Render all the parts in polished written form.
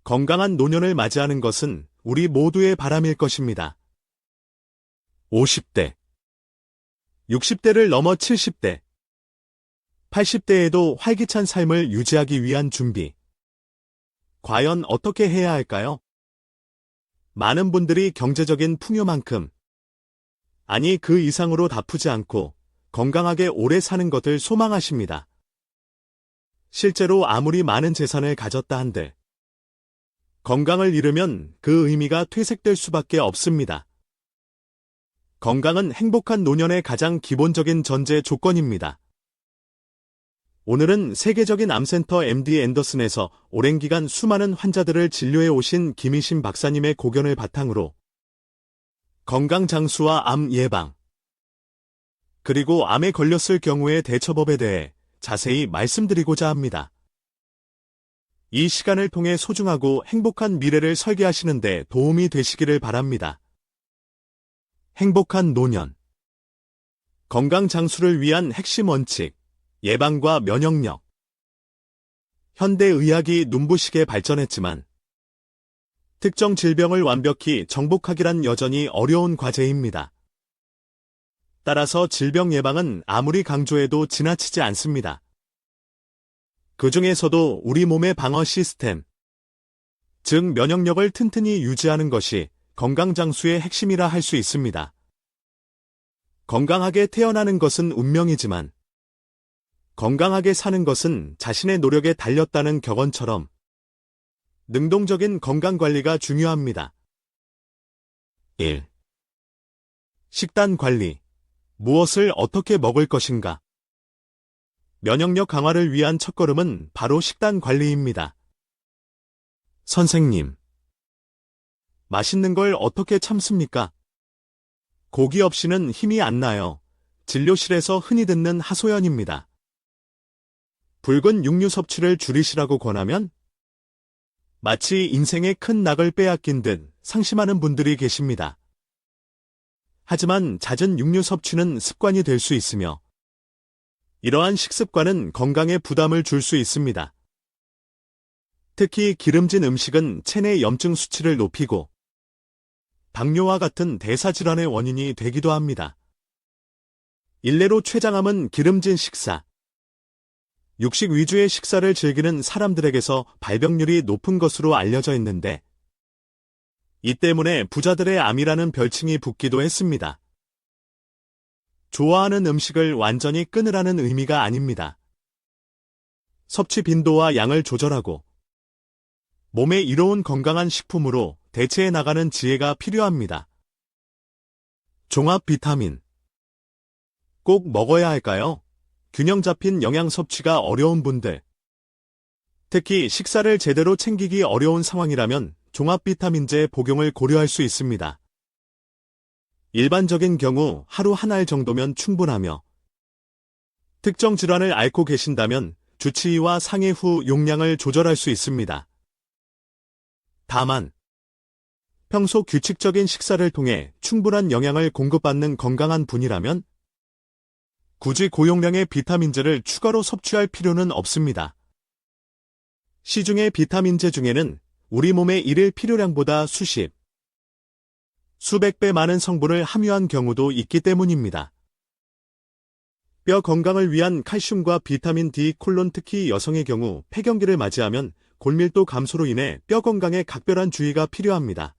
건강한 노년을 맞이하는 것은 우리 모두의 바람일 것입니다. 50대, 60대를 넘어 70대, 80대에도 활기찬 삶을 유지하기 위한 준비. 과연 어떻게 해야 할까요? 많은 분들이 경제적인 풍요만큼, 아니 그 이상으로 다투지 않고 건강하게 오래 사는 것을 소망하십니다. 실제로 아무리 많은 재산을 가졌다 한들 건강을 잃으면 그 의미가 퇴색될 수밖에 없습니다. 건강은 행복한 노년의 가장 기본적인 전제 조건입니다. 오늘은 세계적인 암센터 MD 앤더슨에서 오랜 기간 수많은 환자들을 진료해 오신 김희신 박사님의 고견을 바탕으로 건강 장수와 암 예방, 그리고 암에 걸렸을 경우의 대처법에 대해 자세히 말씀드리고자 합니다. 이 시간을 통해 소중하고 행복한 미래를 설계하시는 데 도움이 되시기를 바랍니다. 행복한 노년. 건강 장수를 위한 핵심 원칙, 예방과 면역력. 현대의학이 눈부시게 발전했지만 특정 질병을 완벽히 정복하기란 여전히 어려운 과제입니다. 따라서 질병 예방은 아무리 강조해도 지나치지 않습니다. 그 중에서도 우리 몸의 방어 시스템, 즉 면역력을 튼튼히 유지하는 것이 건강 장수의 핵심이라 할 수 있습니다. 건강하게 태어나는 것은 운명이지만 건강하게 사는 것은 자신의 노력에 달렸다는 격언처럼 능동적인 건강관리가 중요합니다. 1. 식단 관리. 무엇을 어떻게 먹을 것인가? 면역력 강화를 위한 첫걸음은 바로 식단 관리입니다. 선생님, 맛있는 걸 어떻게 참습니까? 고기 없이는 힘이 안 나요. 진료실에서 흔히 듣는 하소연입니다. 붉은 육류 섭취를 줄이시라고 권하면 마치 인생의 큰 낙을 빼앗긴 듯 상심하는 분들이 계십니다. 하지만 잦은 육류 섭취는 습관이 될 수 있으며 이러한 식습관은 건강에 부담을 줄 수 있습니다. 특히 기름진 음식은 체내 염증 수치를 높이고 당뇨와 같은 대사질환의 원인이 되기도 합니다. 일례로 췌장암은 기름진 식사, 육식 위주의 식사를 즐기는 사람들에게서 발병률이 높은 것으로 알려져 있는데 이 때문에 부자들의 암이라는 별칭이 붙기도 했습니다. 좋아하는 음식을 완전히 끊으라는 의미가 아닙니다. 섭취 빈도와 양을 조절하고 몸에 이로운 건강한 식품으로 대체해 나가는 지혜가 필요합니다. 종합 비타민. 꼭 먹어야 할까요? 균형 잡힌 영양 섭취가 어려운 분들, 특히 식사를 제대로 챙기기 어려운 상황이라면 종합 비타민제 복용을 고려할 수 있습니다. 일반적인 경우 하루 한 알 정도면 충분하며 특정 질환을 앓고 계신다면 주치의와 상의 후 용량을 조절할 수 있습니다. 다만 평소 규칙적인 식사를 통해 충분한 영양을 공급받는 건강한 분이라면 굳이 고용량의 비타민제를 추가로 섭취할 필요는 없습니다. 시중의 비타민제 중에는 우리 몸의 일일 필요량보다 수백 배 많은 성분을 함유한 경우도 있기 때문입니다. 뼈 건강을 위한 칼슘과 비타민 D, 특히 여성의 경우 폐경기를 맞이하면 골밀도 감소로 인해 뼈 건강에 각별한 주의가 필요합니다.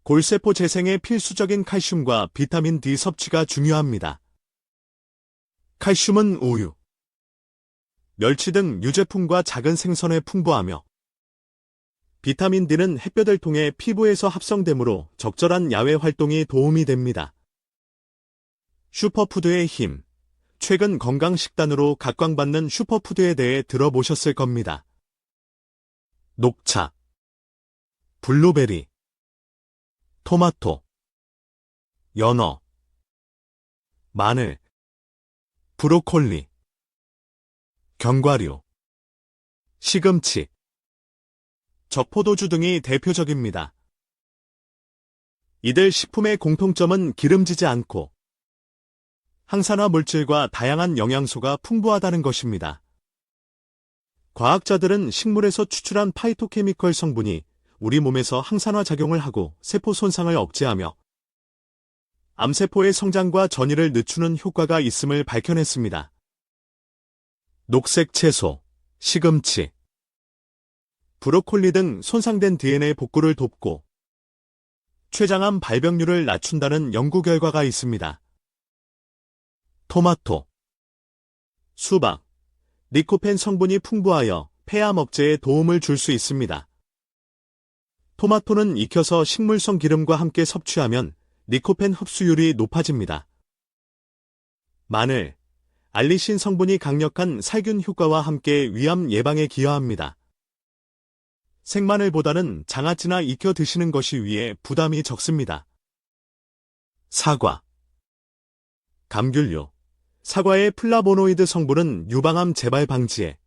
골세포 재생에 필수적인 칼슘과 비타민 D 섭취가 중요합니다. 칼슘은 우유, 멸치 등 유제품과 작은 생선에 풍부하며 비타민 D는 햇볕을 통해 피부에서 합성되므로 적절한 야외 활동이 도움이 됩니다. 슈퍼푸드의 힘. 최근 건강식단으로 각광받는 슈퍼푸드에 대해 들어보셨을 겁니다. 녹차, 블루베리, 토마토, 연어, 마늘, 브로콜리, 견과류, 시금치, 적포도주 등이 대표적입니다. 이들 식품의 공통점은 기름지지 않고 항산화 물질과 다양한 영양소가 풍부하다는 것입니다. 과학자들은 식물에서 추출한 파이토케미컬 성분이 우리 몸에서 항산화 작용을 하고 세포 손상을 억제하며 암세포의 성장과 전이를 늦추는 효과가 있음을 밝혀냈습니다. 녹색 채소, 시금치, 브로콜리 등 손상된 DNA 복구를 돕고 췌장암 발병률을 낮춘다는 연구 결과가 있습니다. 토마토, 수박, 리코펜 성분이 풍부하여 폐암 억제에 도움을 줄 수 있습니다. 토마토는 익혀서 식물성 기름과 함께 섭취하면 리코펜 흡수율이 높아집니다. 마늘, 알리신 성분이 강력한 살균 효과와 함께 위암 예방에 기여합니다. 생마늘보다는 장아찌나 익혀 드시는 것이 위에 부담이 적습니다. 사과, 감귤류, 사과의 플라보노이드 성분은 유방암 재발 방지에,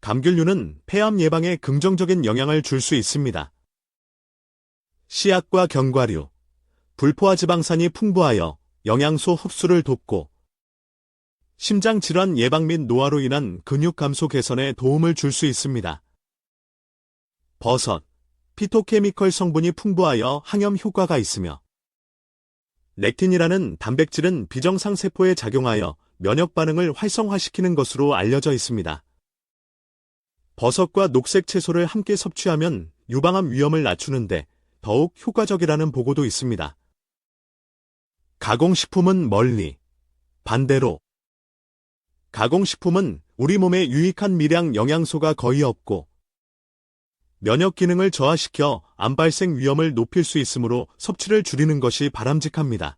감귤류는 폐암 예방에 긍정적인 영향을 줄 수 있습니다. 씨앗과 견과류, 불포화 지방산이 풍부하여 영양소 흡수를 돕고 심장 질환 예방 및 노화로 인한 근육 감소 개선에 도움을 줄 수 있습니다. 버섯, 피토케미컬 성분이 풍부하여 항염 효과가 있으며 렉틴이라는 단백질은 비정상 세포에 작용하여 면역 반응을 활성화시키는 것으로 알려져 있습니다. 버섯과 녹색 채소를 함께 섭취하면 유방암 위험을 낮추는데 더욱 효과적이라는 보고도 있습니다. 가공식품은 멀리, 반대로 가공식품은 우리 몸에 유익한 미량 영양소가 거의 없고 면역 기능을 저하시켜 암 발생 위험을 높일 수 있으므로 섭취를 줄이는 것이 바람직합니다.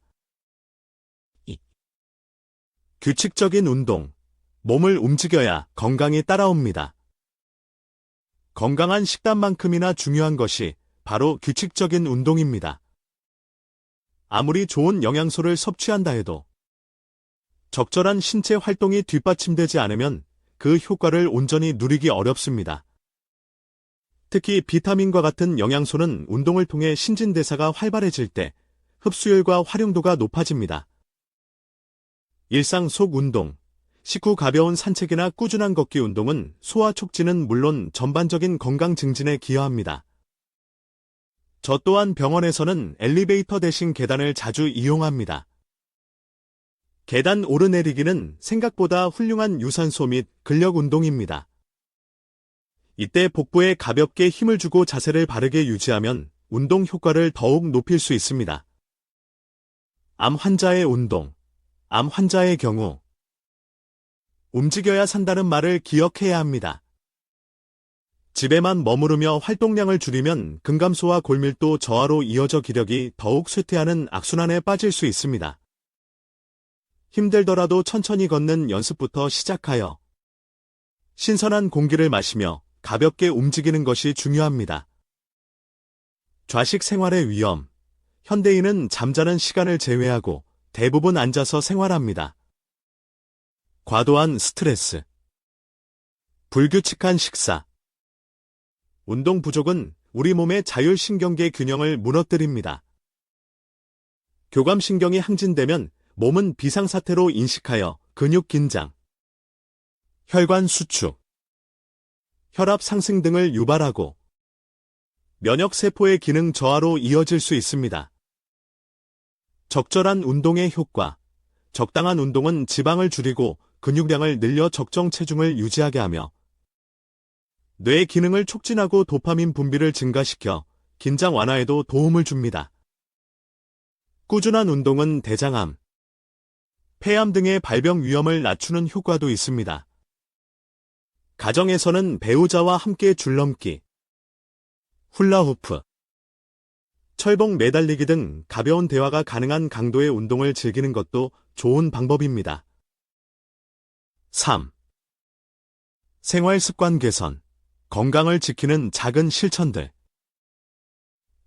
규칙적인 운동, 몸을 움직여야 건강이 따라옵니다. 건강한 식단만큼이나 중요한 것이 바로 규칙적인 운동입니다. 아무리 좋은 영양소를 섭취한다 해도 적절한 신체 활동이 뒷받침되지 않으면 그 효과를 온전히 누리기 어렵습니다. 특히 비타민과 같은 영양소는 운동을 통해 신진대사가 활발해질 때 흡수율과 활용도가 높아집니다. 일상 속 운동, 식후 가벼운 산책이나 꾸준한 걷기 운동은 소화 촉진은 물론 전반적인 건강 증진에 기여합니다. 저 또한 병원에서는 엘리베이터 대신 계단을 자주 이용합니다. 계단 오르내리기는 생각보다 훌륭한 유산소 및 근력 운동입니다. 이때 복부에 가볍게 힘을 주고 자세를 바르게 유지하면 운동 효과를 더욱 높일 수 있습니다. 암 환자의 운동, 암 환자의 경우 움직여야 산다는 말을 기억해야 합니다. 집에만 머무르며 활동량을 줄이면 근감소와 골밀도 저하로 이어져 기력이 더욱 쇠퇴하는 악순환에 빠질 수 있습니다. 힘들더라도 천천히 걷는 연습부터 시작하여 신선한 공기를 마시며 가볍게 움직이는 것이 중요합니다. 좌식 생활의 위험. 현대인은 잠자는 시간을 제외하고 대부분 앉아서 생활합니다. 과도한 스트레스, 불규칙한 식사, 운동 부족은 우리 몸의 자율신경계 균형을 무너뜨립니다. 교감신경이 항진되면 몸은 비상사태로 인식하여 근육 긴장, 혈관 수축, 혈압 상승 등을 유발하고 면역세포의 기능 저하로 이어질 수 있습니다. 적절한 운동의 효과. 적당한 운동은 지방을 줄이고 근육량을 늘려 적정 체중을 유지하게 하며 뇌의 기능을 촉진하고 도파민 분비를 증가시켜 긴장 완화에도 도움을 줍니다. 꾸준한 운동은 대장암, 폐암 등의 발병 위험을 낮추는 효과도 있습니다. 가정에서는 배우자와 함께 줄넘기, 훌라후프, 철봉 매달리기 등 가벼운 대화가 가능한 강도의 운동을 즐기는 것도 좋은 방법입니다. 3. 생활 습관 개선, 건강을 지키는 작은 실천들.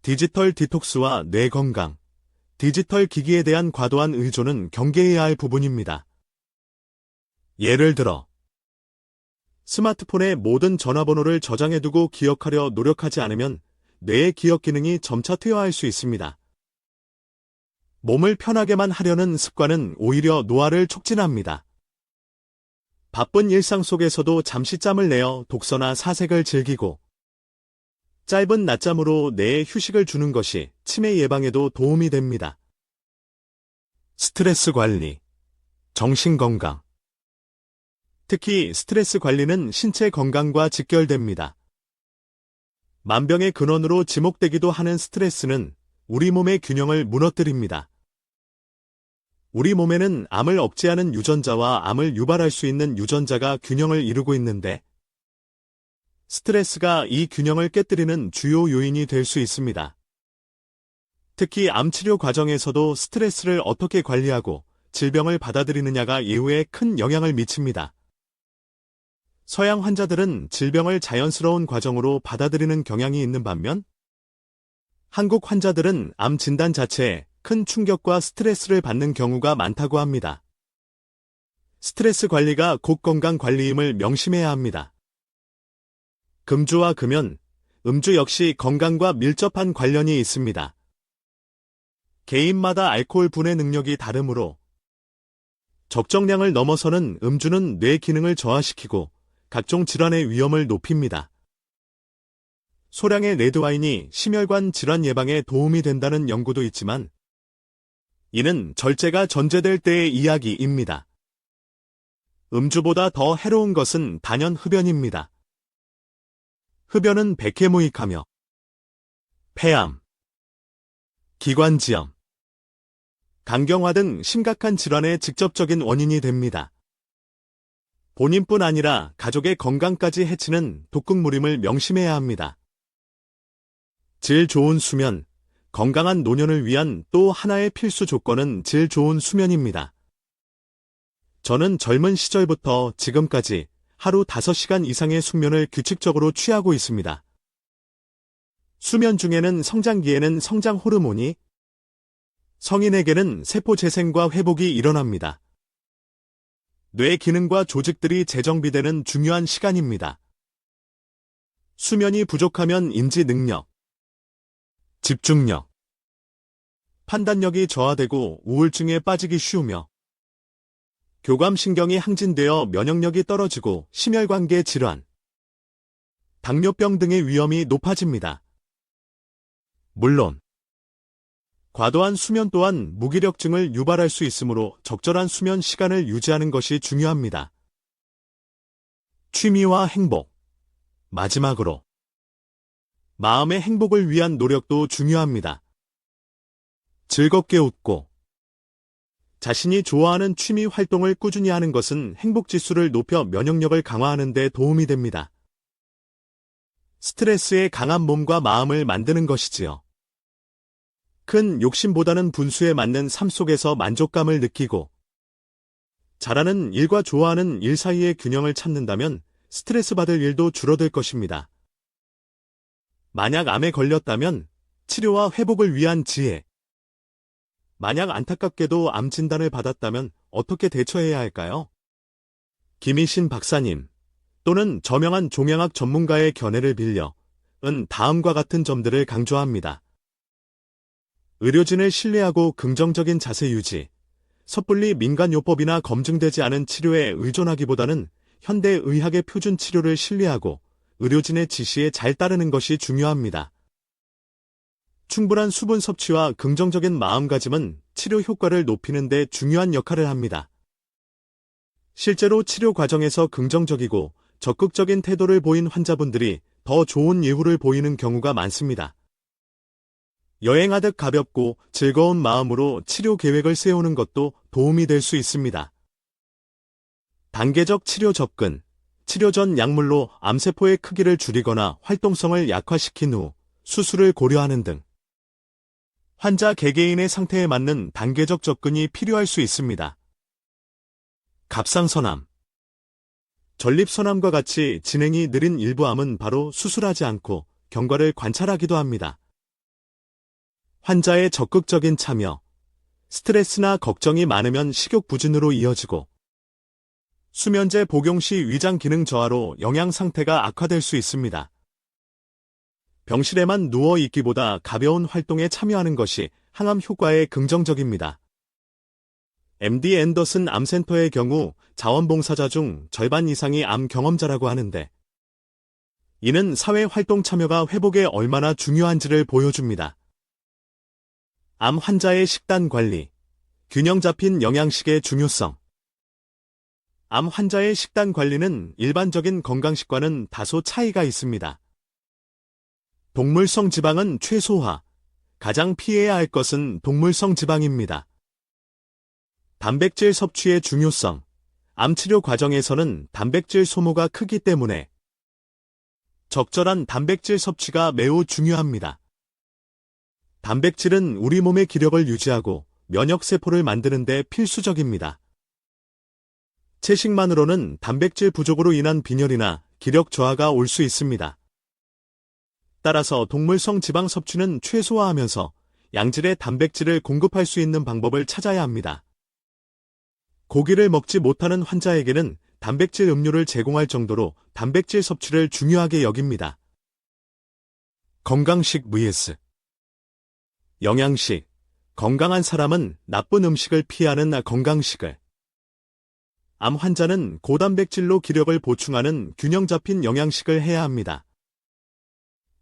디지털 디톡스와 뇌 건강. 디지털 기기에 대한 과도한 의존은 경계해야 할 부분입니다. 예를 들어 스마트폰에 모든 전화번호를 저장해두고 기억하려 노력하지 않으면 뇌의 기억 기능이 점차 퇴화할 수 있습니다. 몸을 편하게만 하려는 습관은 오히려 노화를 촉진합니다. 바쁜 일상 속에서도 잠시 짬을 내어 독서나 사색을 즐기고 짧은 낮잠으로 뇌에 휴식을 주는 것이 치매 예방에도 도움이 됩니다. 스트레스 관리, 정신 건강. 특히 스트레스 관리는 신체 건강과 직결됩니다. 만병의 근원으로 지목되기도 하는 스트레스는 우리 몸의 균형을 무너뜨립니다. 우리 몸에는 암을 억제하는 유전자와 암을 유발할 수 있는 유전자가 균형을 이루고 있는데 스트레스가 이 균형을 깨뜨리는 주요 요인이 될 수 있습니다. 특히 암 치료 과정에서도 스트레스를 어떻게 관리하고 질병을 받아들이느냐가 이후에 큰 영향을 미칩니다. 서양 환자들은 질병을 자연스러운 과정으로 받아들이는 경향이 있는 반면 한국 환자들은 암 진단 자체에 큰 충격과 스트레스를 받는 경우가 많다고 합니다. 스트레스 관리가 곧 건강 관리임을 명심해야 합니다. 금주와 금연, 음주 역시 건강과 밀접한 관련이 있습니다. 개인마다 알코올 분해 능력이 다르므로 적정량을 넘어서는 음주는 뇌 기능을 저하시키고 각종 질환의 위험을 높입니다. 소량의 레드와인이 심혈관 질환 예방에 도움이 된다는 연구도 있지만 이는 절제가 전제될 때의 이야기입니다. 음주보다 더 해로운 것은 단연 흡연입니다. 흡연은 백해무익하며 폐암, 기관지염, 간경화 등 심각한 질환의 직접적인 원인이 됩니다. 본인뿐 아니라 가족의 건강까지 해치는 독극물임을 명심해야 합니다. 질 좋은 수면, 건강한 노년을 위한 또 하나의 필수 조건은 질 좋은 수면입니다. 저는 젊은 시절부터 지금까지 하루 5시간 이상의 숙면을 규칙적으로 취하고 있습니다. 수면 중에는 성장기에는 성장 호르몬이, 성인에게는 세포 재생과 회복이 일어납니다. 뇌 기능과 조직들이 재정비되는 중요한 시간입니다. 수면이 부족하면 인지 능력, 집중력, 판단력이 저하되고 우울증에 빠지기 쉬우며 교감신경이 항진되어 면역력이 떨어지고 심혈관계 질환, 당뇨병 등의 위험이 높아집니다. 물론 과도한 수면 또한 무기력증을 유발할 수 있으므로 적절한 수면 시간을 유지하는 것이 중요합니다. 취미와 행복. 마지막으로 마음의 행복을 위한 노력도 중요합니다. 즐겁게 웃고 자신이 좋아하는 취미 활동을 꾸준히 하는 것은 행복지수를 높여 면역력을 강화하는 데 도움이 됩니다. 스트레스에 강한 몸과 마음을 만드는 것이지요. 큰 욕심보다는 분수에 맞는 삶 속에서 만족감을 느끼고 잘하는 일과 좋아하는 일 사이의 균형을 찾는다면 스트레스 받을 일도 줄어들 것입니다. 만약 암에 걸렸다면 치료와 회복을 위한 지혜. 만약 안타깝게도 암 진단을 받았다면 어떻게 대처해야 할까요? 김희신 박사님 또는 저명한 종양학 전문가의 견해를 빌려 다음과 같은 점들을 강조합니다. 의료진을 신뢰하고 긍정적인 자세 유지, 섣불리 민간요법이나 검증되지 않은 치료에 의존하기보다는 현대의학의 표준 치료를 신뢰하고 의료진의 지시에 잘 따르는 것이 중요합니다. 충분한 수분 섭취와 긍정적인 마음가짐은 치료 효과를 높이는 데 중요한 역할을 합니다. 실제로 치료 과정에서 긍정적이고 적극적인 태도를 보인 환자분들이 더 좋은 예후를 보이는 경우가 많습니다. 여행하듯 가볍고 즐거운 마음으로 치료 계획을 세우는 것도 도움이 될 수 있습니다. 단계적 치료 접근, 치료 전 약물로 암세포의 크기를 줄이거나 활동성을 약화시킨 후 수술을 고려하는 등 환자 개개인의 상태에 맞는 단계적 접근이 필요할 수 있습니다. 갑상선암, 전립선암과 같이 진행이 느린 일부 암은 바로 수술하지 않고 경과를 관찰하기도 합니다. 환자의 적극적인 참여, 스트레스나 걱정이 많으면 식욕 부진으로 이어지고 수면제 복용 시 위장 기능 저하로 영양 상태가 악화될 수 있습니다. 병실에만 누워 있기보다 가벼운 활동에 참여하는 것이 항암 효과에 긍정적입니다. MD 앤더슨 암센터의 경우 자원봉사자 중 절반 이상이 암 경험자라고 하는데, 이는 사회활동 참여가 회복에 얼마나 중요한지를 보여줍니다. 암 환자의 식단 관리, 균형 잡힌 영양식의 중요성. 암 환자의 식단 관리는 일반적인 건강식과는 다소 차이가 있습니다. 동물성 지방은 최소화. 가장 피해야 할 것은 동물성 지방입니다. 단백질 섭취의 중요성. 암 치료 과정에서는 단백질 소모가 크기 때문에 적절한 단백질 섭취가 매우 중요합니다. 단백질은 우리 몸의 기력을 유지하고 면역세포를 만드는 데 필수적입니다. 채식만으로는 단백질 부족으로 인한 빈혈이나 기력 저하가 올 수 있습니다. 따라서 동물성 지방 섭취는 최소화하면서 양질의 단백질을 공급할 수 있는 방법을 찾아야 합니다. 고기를 먹지 못하는 환자에게는 단백질 음료를 제공할 정도로 단백질 섭취를 중요하게 여깁니다. 건강식 vs 영양식. 건강한 사람은 나쁜 음식을 피하는 건강식을, 암 환자는 고단백질로 기력을 보충하는 균형 잡힌 영양식을 해야 합니다.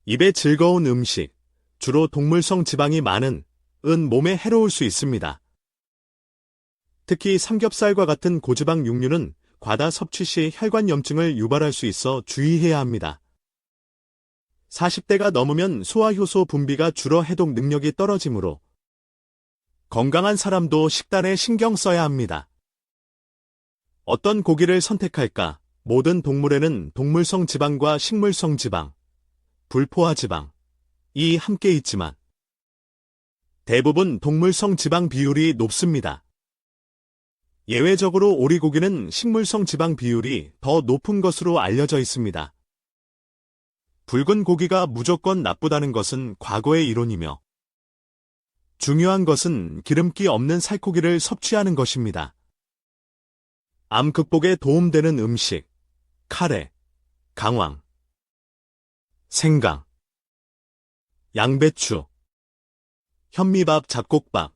입에 즐거운 음식, 주로 동물성 지방이 많은 은 몸에 해로울 수 있습니다. 특히 삼겹살과 같은 고지방 육류는 과다 섭취 시 혈관염증을 유발할 수 있어 주의해야 합니다. 40대가 넘으면 소화효소 분비가 줄어 해독 능력이 떨어지므로 건강한 사람도 식단에 신경 써야 합니다. 어떤 고기를 선택할까? 모든 동물에는 동물성 지방과 식물성 지방, 불포화 지방이 함께 있지만 대부분 동물성 지방 비율이 높습니다. 예외적으로 오리고기는 식물성 지방 비율이 더 높은 것으로 알려져 있습니다. 붉은 고기가 무조건 나쁘다는 것은 과거의 이론이며, 중요한 것은 기름기 없는 살코기를 섭취하는 것입니다. 암 극복에 도움되는 음식, 카레, 강황, 생강, 양배추, 현미밥, 잡곡밥,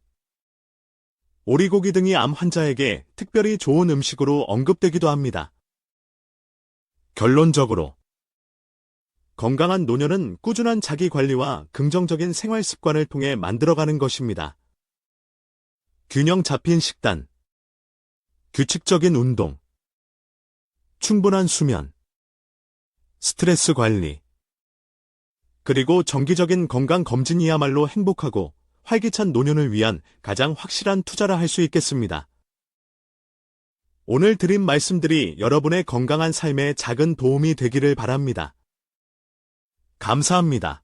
오리고기 등이 암 환자에게 특별히 좋은 음식으로 언급되기도 합니다. 결론적으로 건강한 노년은 꾸준한 자기관리와 긍정적인 생활 습관을 통해 만들어가는 것입니다. 균형 잡힌 식단, 규칙적인 운동, 충분한 수면, 스트레스 관리, 그리고 정기적인 건강 검진이야말로 행복하고 활기찬 노년을 위한 가장 확실한 투자라 할 수 있겠습니다. 오늘 드린 말씀들이 여러분의 건강한 삶에 작은 도움이 되기를 바랍니다. 감사합니다.